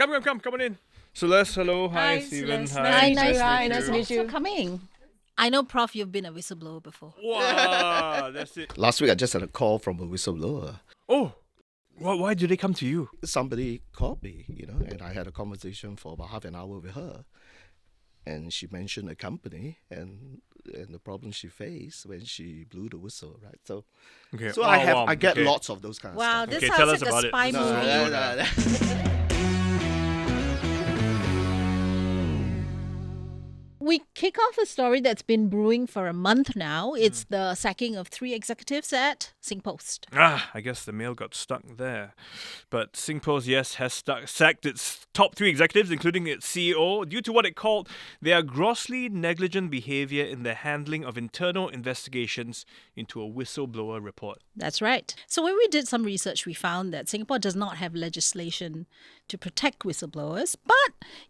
Come on in. Celeste, hello. Hi, Stephen. Celeste. Hi. Nice to meet you. Thanks for coming. I know, Prof, you've been a whistleblower before. Wow, that's it. Last week I just had a call from a whistleblower. Oh, why did they come to you? Somebody called me, and I had a conversation for about half an hour with her. And she mentioned a company and the problem she faced when she blew the whistle, right? So, Okay. so Wow, I get okay. lots of those kind of Wow, stuff. this Okay, tell sounds us like a about it. spy movie. We kick off a story that's been brewing for a month now. It's the sacking of 3 executives at SingPost. I guess the mail got stuck there. But SingPost, yes, has sacked its top 3 executives, including its CEO, due to what it called their grossly negligent behavior in the handling of internal investigations into a whistleblower report. That's right. So when we did some research, we found that Singapore does not have legislation to protect whistleblowers. But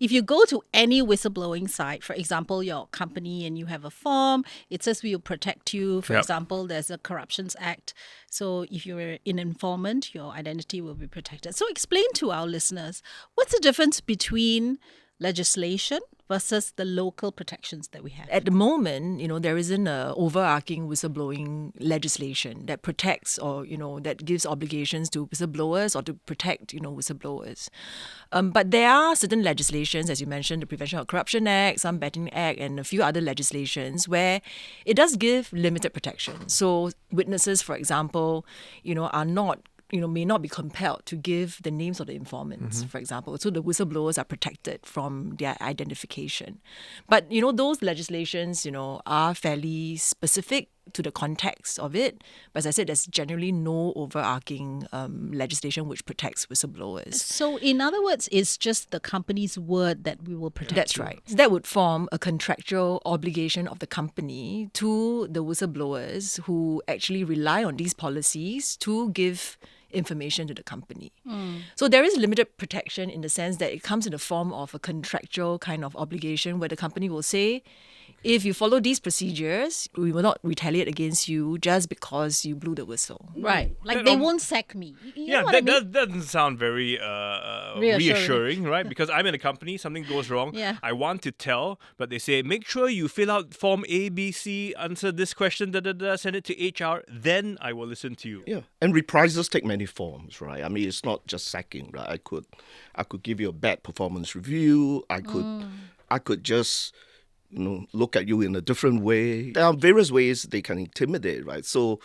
if you go to any whistleblowing site, for example, your company, and you have a form, it says we will protect you. For example, there's a Corruptions Act. So if you're an informant, your identity will be protected. So explain to our listeners, what's the difference between legislation versus the local protections that we have? At the moment, there isn't a overarching whistleblowing legislation that protects or, that gives obligations to whistleblowers or to protect, whistleblowers. But there are certain legislations, as you mentioned, the Prevention of Corruption Act, some Betting Act, and a few other legislations where it does give limited protection. So witnesses, for example, are not may not be compelled to give the names of the informants, for example. So the whistleblowers are protected from their identification. But, those legislations, are fairly specific to the context of it. But as I said, there's generally no overarching legislation which protects whistleblowers. So in other words, it's just the company's word that we will protect. That's right. That would form a contractual obligation of the company to the whistleblowers who actually rely on these policies to give information to the company. So there is limited protection in the sense that it comes in the form of a contractual kind of obligation where the company will say, if you follow these procedures, we will not retaliate against you just because you blew the whistle. Right. Like they won't sack me. You know what I mean? That doesn't sound very reassuring, right? Because I'm in a company, something goes wrong. Yeah. I want to tell, but they say, make sure you fill out form A, B, C, answer this question, send it to HR, then I will listen to you. Yeah, and reprisals take many forms, right? I mean, it's not just sacking, right? I could give you a bad performance review. I could just look at you in a different way. There are various ways they can intimidate, right? So,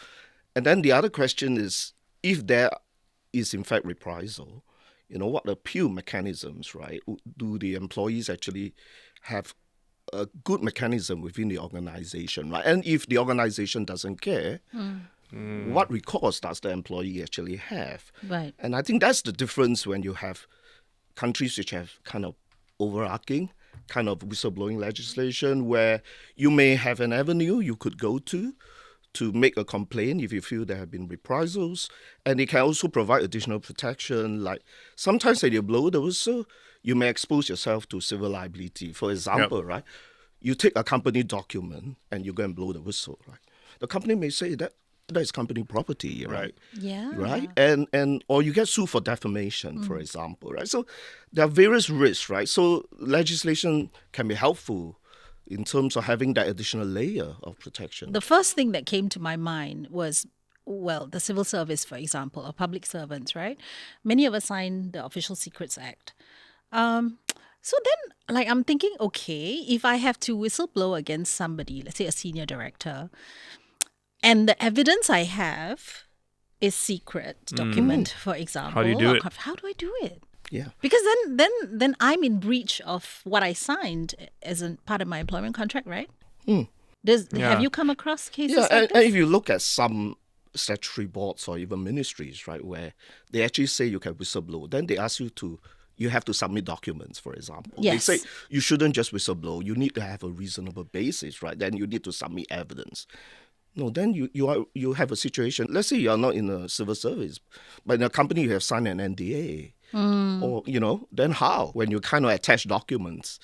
and then the other question is, if there is in fact reprisal, what appeal mechanisms, right? Do the employees actually have a good mechanism within the organization, right? And if the organization doesn't care, what recourse does the employee actually have? Right. And I think that's the difference when you have countries which have kind of overarching kind of whistleblowing legislation where you may have an avenue you could go to make a complaint if you feel there have been reprisals. And it can also provide additional protection. Like sometimes when you blow the whistle, you may expose yourself to civil liability. For example, right? You take a company document and you go and blow the whistle, right? The company may say that is company property, right? Yeah. Right? And or you get sued for defamation, for example, right? So there are various risks, right? So legislation can be helpful in terms of having that additional layer of protection. The first thing that came to my mind was, the civil service, for example, or public servants, right? Many of us signed the Official Secrets Act. So then, I'm thinking, okay, if I have to whistleblow against somebody, let's say a senior director, and the evidence I have is secret document, for example. How do you do it? How do I do it? Yeah. Because then I'm in breach of what I signed as a part of my employment contract, right? Have you come across cases like and this? if you look at some statutory boards or even ministries, right, where they actually say you can whistleblow, then they ask you have to submit documents, for example. Yes. They say you shouldn't just whistleblow. You need to have a reasonable basis, right? Then you need to submit evidence. No, then you have a situation. Let's say you are not in a civil service, but in a company you have signed an NDA. Or, then how? When you kind of attach documents,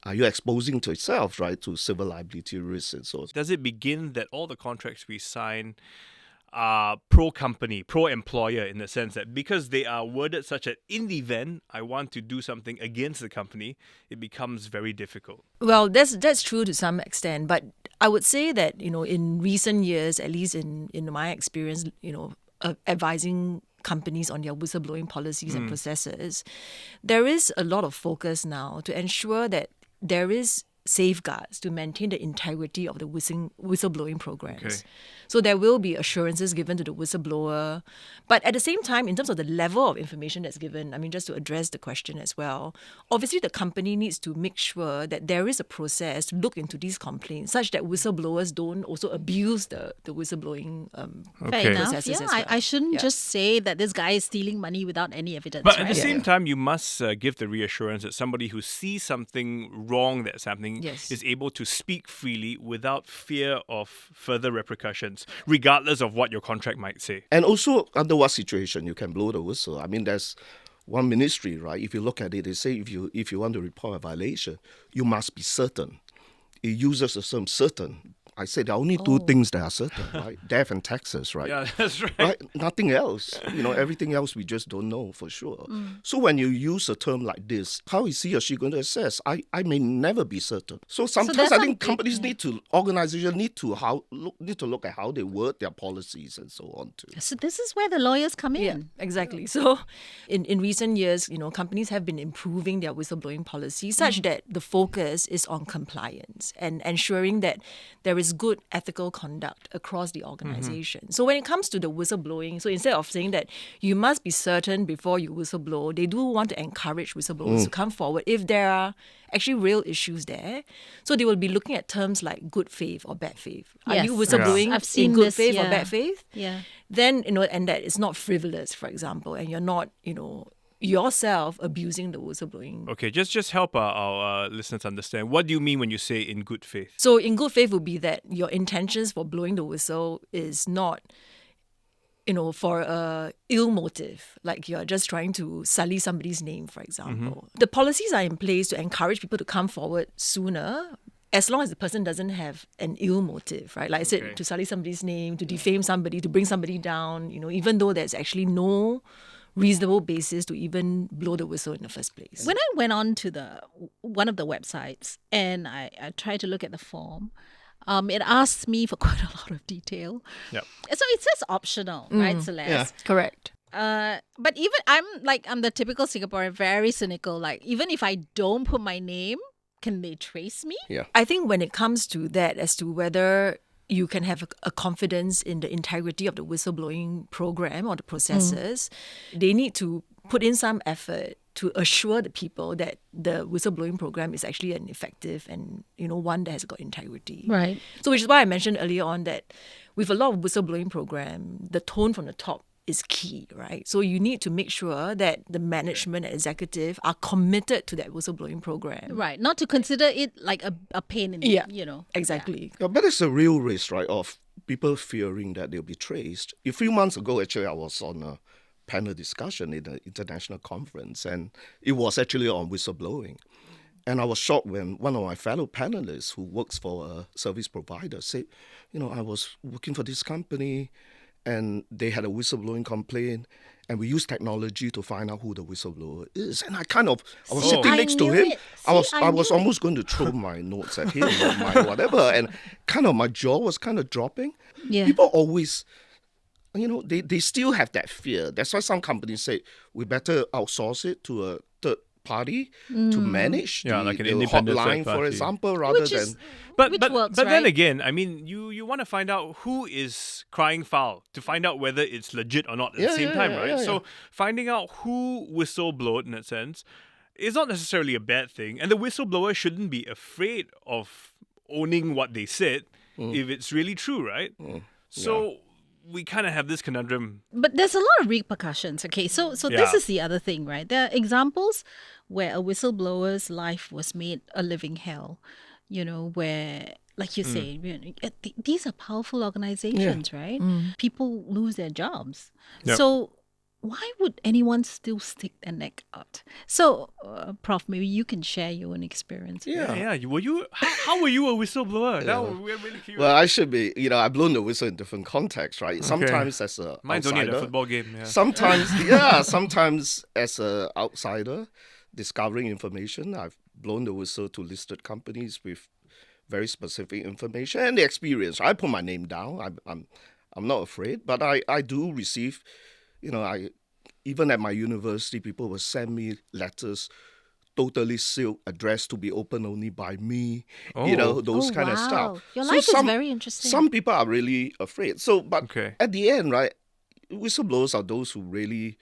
are you exposing to itself, right, to civil liability risks and so on? Does it begin that all the contracts we sign are pro-company, pro-employer in the sense that because they are worded such that in the event I want to do something against the company, it becomes very difficult. Well, that's true to some extent, but I would say that, in recent years, at least in my experience, advising companies on their whistleblowing policies and processes, there is a lot of focus now to ensure that there is safeguards to maintain the integrity of the whistleblowing programs. Okay. So there will be assurances given to the whistleblower. But at the same time, in terms of the level of information that's given, I mean, just to address the question as well, obviously the company needs to make sure that there is a process to look into these complaints such that whistleblowers don't also abuse the whistleblowing Fair enough. processes Yeah, as well. I shouldn't just say that this guy is stealing money without any evidence. But right? at the same time, you must give the reassurance that somebody who sees something wrong that's happening Yes. is able to speak freely without fear of further repercussions, regardless of what your contract might say. And also, under what situation you can blow the whistle. I mean, there's one ministry, right? If you look at it, they say if you want to report a violation, you must be certain. It uses the term certain. I said there are only two things that are certain, right? Death and taxes, right? Yeah, that's right. Right? Nothing else. Everything else we just don't know for sure. So when you use a term like this, how is he or she going to assess? I may never be certain. So sometimes that's I not think big, companies organizations need to look at how they word their policies and so on too. So this is where the lawyers come in. Yeah, exactly. So in recent years, companies have been improving their whistleblowing policy such that the focus is on compliance and ensuring that there is good ethical conduct across the organization. So when it comes to the whistleblowing, so instead of saying that you must be certain before you whistleblow, they do want to encourage whistleblowers to come forward if there are actually real issues there. So they will be looking at terms like good faith or bad faith. Are Yes. you whistleblowing I've seen in good this, faith or yeah. bad faith? Yeah. Then, and that it's not frivolous, for example, and you're not, yourself abusing the whistleblowing. Okay, just help our listeners understand. What do you mean when you say in good faith? So in good faith would be that your intentions for blowing the whistle is not, for a ill motive, like you're just trying to sully somebody's name, for example. The policies are in place to encourage people to come forward sooner, as long as the person doesn't have an ill motive, right? Like I said, to sully somebody's name, to defame somebody, to bring somebody down, even though there's actually no reasonable basis to even blow the whistle in the first place. When I went on to one of the websites and I tried to look at the form, it asked me for quite a lot of detail. Yep. So it says optional, right, Celeste? Yeah. Correct. But even I'm the typical Singaporean, very cynical. Like even if I don't put my name, can they trace me? Yeah. I think when it comes to that, as to whether you can have a confidence in the integrity of the whistleblowing program or the processes, they need to put in some effort to assure the people that the whistleblowing program is actually an effective and, one that has got integrity. Right. So which is why I mentioned earlier on that with a lot of whistleblowing program, the tone from the top is key, right? So you need to make sure that the management and executive are committed to that whistleblowing program. Right. Not to consider it like a pain in the, Exactly. Yeah, but it's a real risk, right, of people fearing that they'll be traced. A few months ago, actually, I was on a panel discussion in an international conference, and it was actually on whistleblowing. And I was shocked when one of my fellow panelists who works for a service provider said, I was working for this company, and they had a whistleblowing complaint, and we used technology to find out who the whistleblower is. And I was sitting next to him. I was almost going to throw my notes at him or my whatever, and my jaw was kind of dropping. Yeah. People always, they still have that fear. That's why some companies say we better outsource it to a third party to manage like an the independent hotline, third for party. example, rather Which is- than... But Which but works, but then right? again, I mean, you want to find out who is crying foul to find out whether it's legit or not at the same time, right? So finding out who whistleblowed in that sense is not necessarily a bad thing, and the whistleblower shouldn't be afraid of owning what they said if it's really true, right? So we kind of have this conundrum. But there's a lot of repercussions. Okay, so this Yeah. is the other thing, right? There are examples where a whistleblower's life was made a living hell, where, like you say, these are powerful organizations, right? People lose their jobs. Yep. So why would anyone still stick their neck out? So, Prof, maybe you can share your own experience. Yeah. How were you a whistleblower? Now we're really curious. Well, I should be, I've blown the whistle in different contexts, right? Sometimes as a Mine's outsider. only at a football game. Yeah. Sometimes as an outsider discovering information, I've blown the whistle to listed companies with very specific information and the experience. I put my name down. I'm not afraid, but I do receive, even at my university, people will send me letters totally sealed, addressed to be opened only by me, those kind of stuff. Your life is very interesting. Some people are really afraid. So, but Okay. at the end, right, whistleblowers are those who really,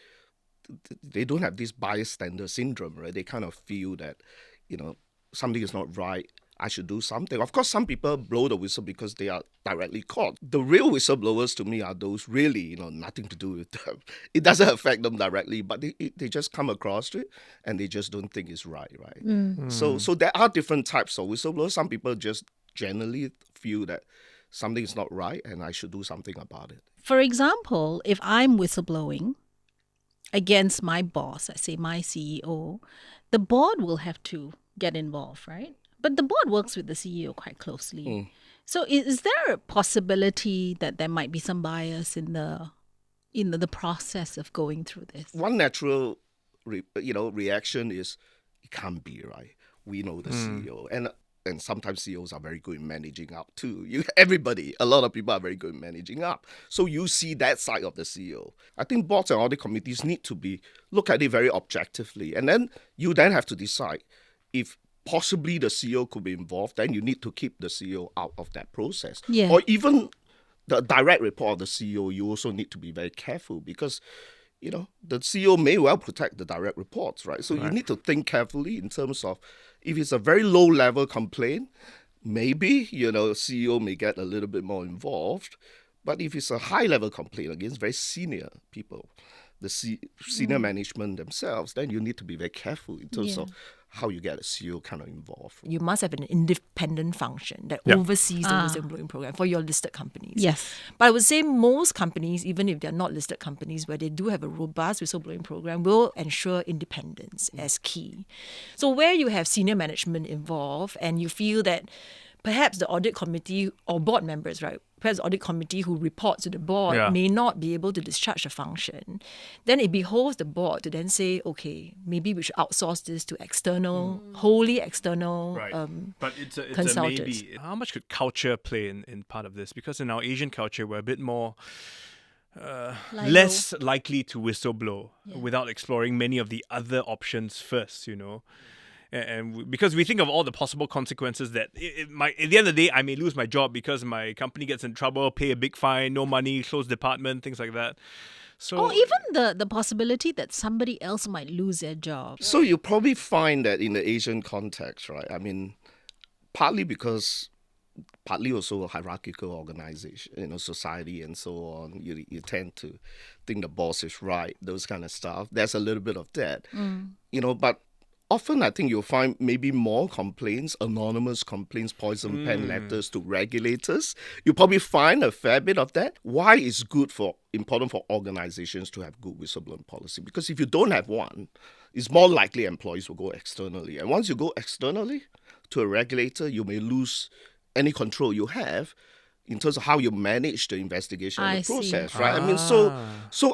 they don't have this bystander syndrome, right? They kind of feel that, something is not right. I should do something. Of course, some people blow the whistle because they are directly caught. The real whistleblowers to me are those really, nothing to do with them. It doesn't affect them directly, but they just come across it and they just don't think it's right? So there are different types of whistleblowers. Some people just generally feel that something is not right and I should do something about it. For example, if I'm whistleblowing against my boss, I say my CEO, the board will have to get involved, right? But the board works with the CEO quite closely. So is there a possibility that there might be some bias in the process of going through this? One natural reaction is it can't be, right? We know the CEO. And sometimes CEOs are very good in managing up too. A lot of people are very good in managing up. So you see that side of the CEO. I think boards and audit committees need to look at it very objectively. And then you have to decide if possibly the CEO could be involved, then you need to keep the CEO out of that process. Yeah. Or even the direct report of the CEO, you also need to be very careful because, the CEO may well protect the direct reports, right? So you need to think carefully in terms of if it's a very low-level complaint, maybe, CEO may get a little bit more involved. But if it's a high-level complaint against very senior people, the senior management themselves, then you need to be very careful in terms of how you get a CEO kind of involved. You must have an independent function that oversees the whistleblowing program for your listed companies. Yes. But I would say most companies, even if they're not listed companies, where they do have a robust whistleblowing program, will ensure independence as key. So where you have senior management involved and you feel that perhaps the audit committee or board members, right? Perhaps the audit committee who reports to the board may not be able to discharge the function. Then it behoves the board to then say, okay, maybe we should outsource this to external, wholly external But it's a consultants. maybe. How much could culture play in part of this? Because in our Asian culture, we're a bit more less likely to whistleblow without exploring many of the other options first, And because we think of all the possible consequences that it might, at the end of the day, I may lose my job because my company gets in trouble, pay a big fine, no money, close department, things like that. So, Or even the possibility that somebody else might lose their job. So you probably find that in the Asian context, right? I mean, partly also a hierarchical organization, society and so on. You tend to think the boss is right, those kind of stuff. There's a little bit of that, but often I think you'll find maybe more complaints, anonymous complaints, poison pen letters to regulators. You'll probably find a fair bit of that. Why it's important for organizations to have good whistleblowing policy? Because if you don't have one, it's more likely employees will go externally. And once you go externally to a regulator, you may lose any control you have in terms of how you manage the investigation and the process, right? I mean, so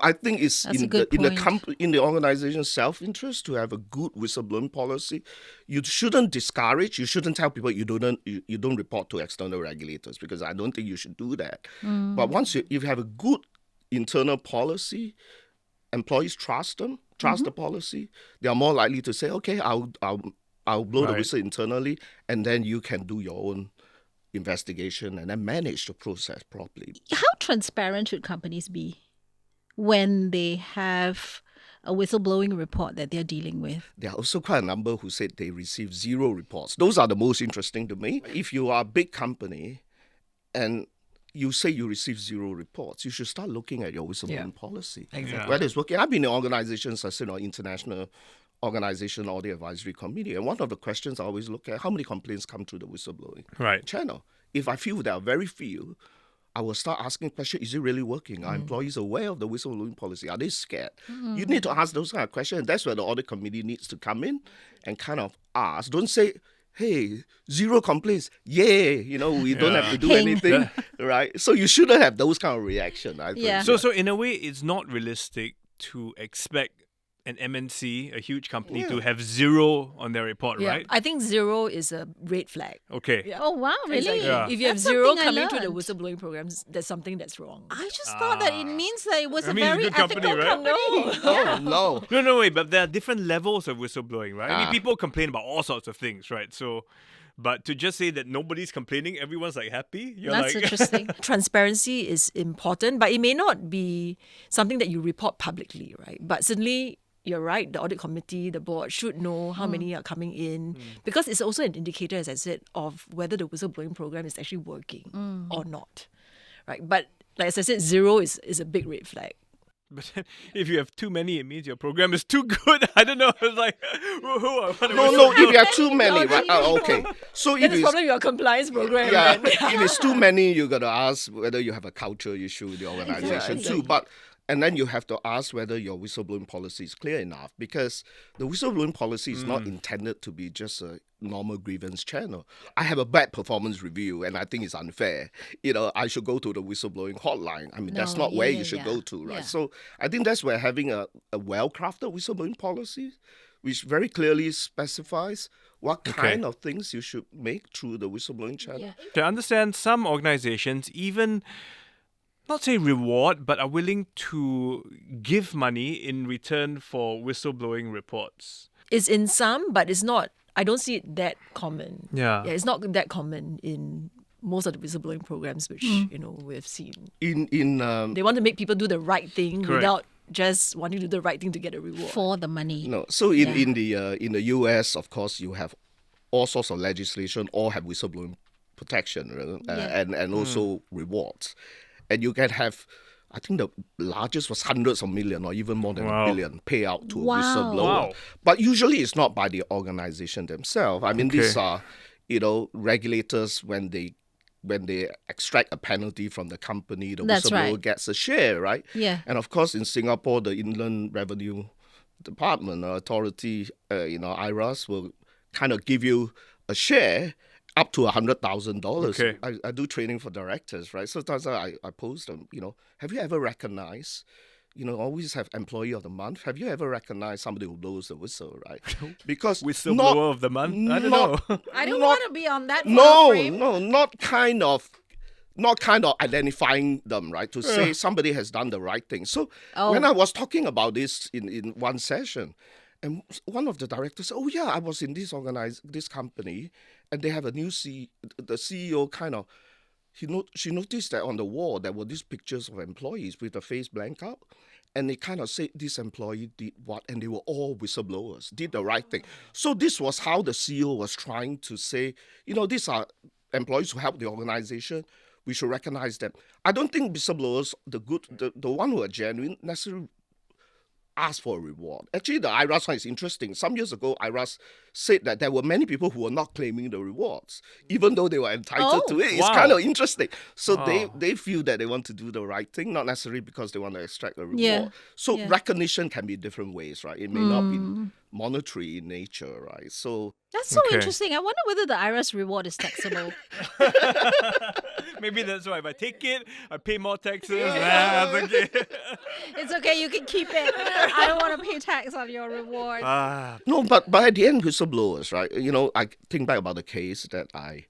I think it's in the organization's self-interest to have a good whistleblowing policy. You shouldn't discourage. You shouldn't tell people you don't report to external regulators, because I don't think you should do that. But once if you have a good internal policy, employees trust the policy. They are more likely to say, okay, I'll blow the whistle internally, and then you can do your own investigation and then manage the process properly. How transparent should companies be when they have a whistleblowing report that they're dealing with? There are also quite a number who said they received 0 reports. Those are the most interesting to me. If you are a big company and you say you receive 0 reports, you should start looking at your whistleblowing policy. Exactly. Whether it's working. I've been in organizations, I said, international organization audit advisory committee, and one of the questions I always look at, how many complaints come through the whistleblowing channel? If I feel there are very few, I will start asking questions. Is it really working? Are employees aware of the whistleblowing policy? Are they scared? You need to ask those kind of questions. And that's where the audit committee needs to come in and kind of ask. Don't say, hey, 0 complaints. Yay, we don't have to do Ping. anything, right? So you shouldn't have those kind of reaction, I think. Yeah. So in a way, it's not realistic to expect an MNC, a huge company, to have 0 on their report, right? I think 0 is a red flag. Okay. Yeah. Oh, wow, really? Exactly. Yeah. If you have That's 0 something I coming through the learned. whistleblowing programs, there's something that's wrong. I just thought that it means that it was I a mean, it's a very good company, ethical right? company. Oh, no. No, wait, but there are different levels of whistleblowing, right? I mean, Ah. people complain about all sorts of things, right? So, but to just say that nobody's complaining, everyone's like happy, you're That's like, interesting. Transparency is important, but it may not be something that you report publicly, right? But certainly, you're right, the audit committee, the board should know how many are coming in because it's also an indicator, as I said, of whether the whistleblowing program is actually working or not, right? But like as I said, 0 is a big red flag. But then if you have too many, it means your program is too good. I don't know. It's like, No, if you have too many, right? Okay. So if Then it's it's, probably your compliance program. yeah, then. if it's too many, you got to ask whether you have a culture issue with the organization too. And then you have to ask whether your whistleblowing policy is clear enough, because the whistleblowing policy is not intended to be just a normal grievance channel. I have a bad performance review and I think it's unfair. I should go to the whistleblowing hotline. I mean, that's No, not yeah, where yeah, you should yeah. go to, right? Yeah. So I think that's where having a well-crafted whistleblowing policy, which very clearly specifies what kind of things you should make through the whistleblowing channel. Yeah. To understand, some organizations even not say reward, but are willing to give money in return for whistleblowing reports. It's in some, but it's not. I don't see it that common. Yeah. It's not that common in most of the whistleblowing programs, which we've seen. They want to make people do the right thing Correct. without just wanting to do the right thing to get a reward. For the money. No, so in the US, of course, you have all sorts of legislation, all have whistleblowing protection, and also rewards, and you can have. I think the largest was hundreds of million or even more than Wow. a billion payout to Wow. a whistleblower. Wow. But usually it's not by the organization themselves. I mean, these are, regulators when they extract a penalty from the company, the That's whistleblower right. gets a share, right? Yeah. And of course, in Singapore, the Inland Revenue Department or Authority, IRAS, will kind of give you a share up to $100,000. Okay. I do training for directors, right? Sometimes I post them, have you ever recognized, always have employee of the month. Have you ever recognized somebody who blows the whistle, right? Because Whistleblower of the month? I don't know. I don't not- want to be on that no, frame. no, not kind of identifying them, right? To say somebody has done the right thing. So when I was talking about this in one session, and one of the directors said, "Oh yeah, I was in this company, and they have a new the CEO kind of." She noticed that on the wall there were these pictures of employees with the face blank out, and they kind of said this employee did what, and they were all whistleblowers, did the right thing. So this was how the CEO was trying to say, these are employees who help the organization. We should recognize them. I don't think whistleblowers, the one who are genuine, necessarily ask for a reward. Actually, the IRAS one is interesting. Some years ago, IRAS said that there were many people who were not claiming the rewards, even though they were entitled to it. It's wow. kind of interesting. So Wow. they feel that they want to do the right thing, not necessarily because they want to extract a reward. Yeah. So Yeah. recognition can be different ways, right? It may not be monetary in nature, right? So That's so Okay. interesting. I wonder whether the IRAS reward is taxable. Maybe that's why. If I take it, I pay more taxes. Nah, it's okay. It's okay, you can keep it. I don't want to pay tax on your reward. no, but at the end, whistleblowers, right? I think back about the case that I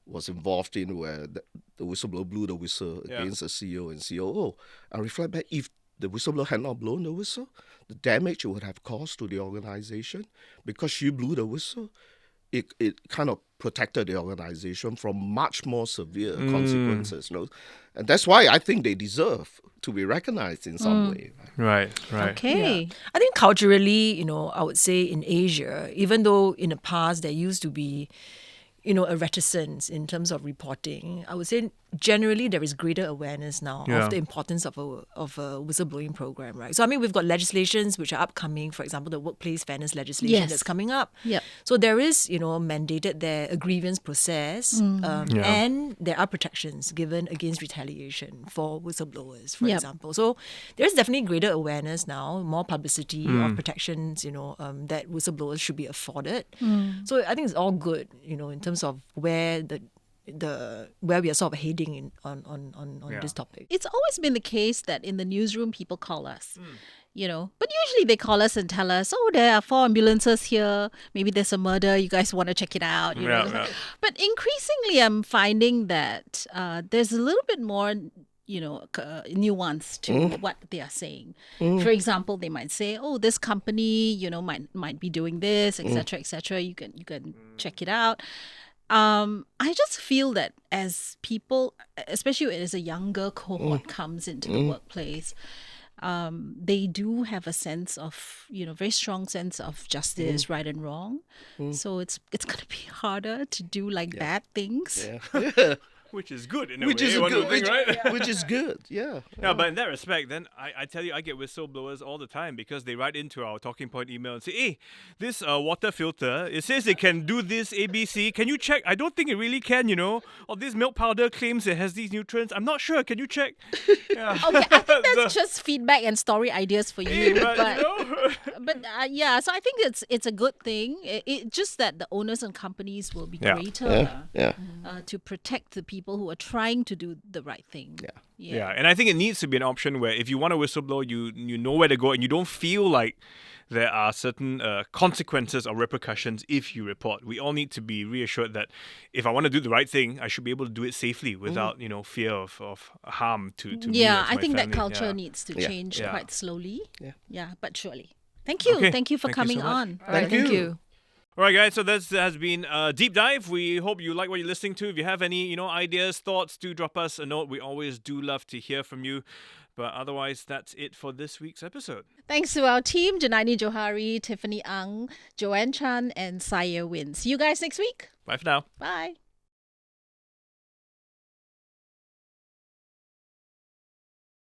was involved in where the whistleblower blew the whistle against the CEO and COO. I reflect back, if the whistleblower had not blown the whistle, the damage it would have caused to the organization, because she blew the whistle, it kind of protected the organization from much more severe consequences. And that's why I think they deserve to be recognized in some way. Right? Right. Okay. I think culturally, I would say in Asia, even though in the past there used to be, a reticence in terms of reporting, I would say generally there is greater awareness now Yeah. of the importance of a whistleblowing program, right? So I mean, we've got legislations which are upcoming. For example, the workplace fairness legislation Yes. that's coming up. Yep. So there is, mandated there a grievance process, Yeah. and there are protections given against retaliation for whistleblowers, for Yep. example. So there's definitely greater awareness now, more publicity of protections, that whistleblowers should be afforded. So I think it's all good, in terms of where where we are sort of heading on Yeah. this topic. It's always been the case that in the newsroom people call us. But usually they call us and tell us, oh, there are 4 ambulances here. Maybe there's a murder. You guys want to check it out. Yeah. But increasingly, I'm finding that there's a little bit more, nuance to what they are saying. For example, they might say, oh, this company, might be doing this, etc., etc. You can check it out. I just feel that as people, especially as a younger cohort comes into the workplace, they do have a sense of, very strong sense of justice, right and wrong. So it's going to be harder to do bad things. Yeah. Which is good in a which way. is one good. would think, right? Which is good. Yeah. Yeah, but in that respect, then I tell you, I get whistleblowers all the time because they write into our talking point email and say, hey, this water filter, it says it can do this ABC. Can you check? I don't think it really can, Or this milk powder claims it has these nutrients. I'm not sure. Can you check? Yeah. Okay, I think that's just feedback and story ideas for you. But, So I think it's a good thing. It just that the owners and companies will be Yeah. greater Yeah. to protect the people who are trying to do the right thing. Yeah, and I think it needs to be an option where if you want to whistleblow, you know where to go and you don't feel like there are certain consequences or repercussions if you report. We all need to be reassured that if I want to do the right thing, I should be able to do it safely without, fear of harm to me. Yeah, or to I my think that family. culture Yeah. needs to Yeah. change Yeah. quite slowly. Yeah. But surely. Thank you. Okay. Thank you for Thank you coming so much. on. All right, Thank thank you. you. All right, guys. So this has been a deep dive. We hope you like what you're listening to. If you have any, ideas, thoughts, do drop us a note. We always do love to hear from you. But otherwise, that's it for this week's episode. Thanks to our team, Janani Johari, Tiffany Ang, Joanne Chan, and Saya Win. See you guys next week. Bye for now. Bye.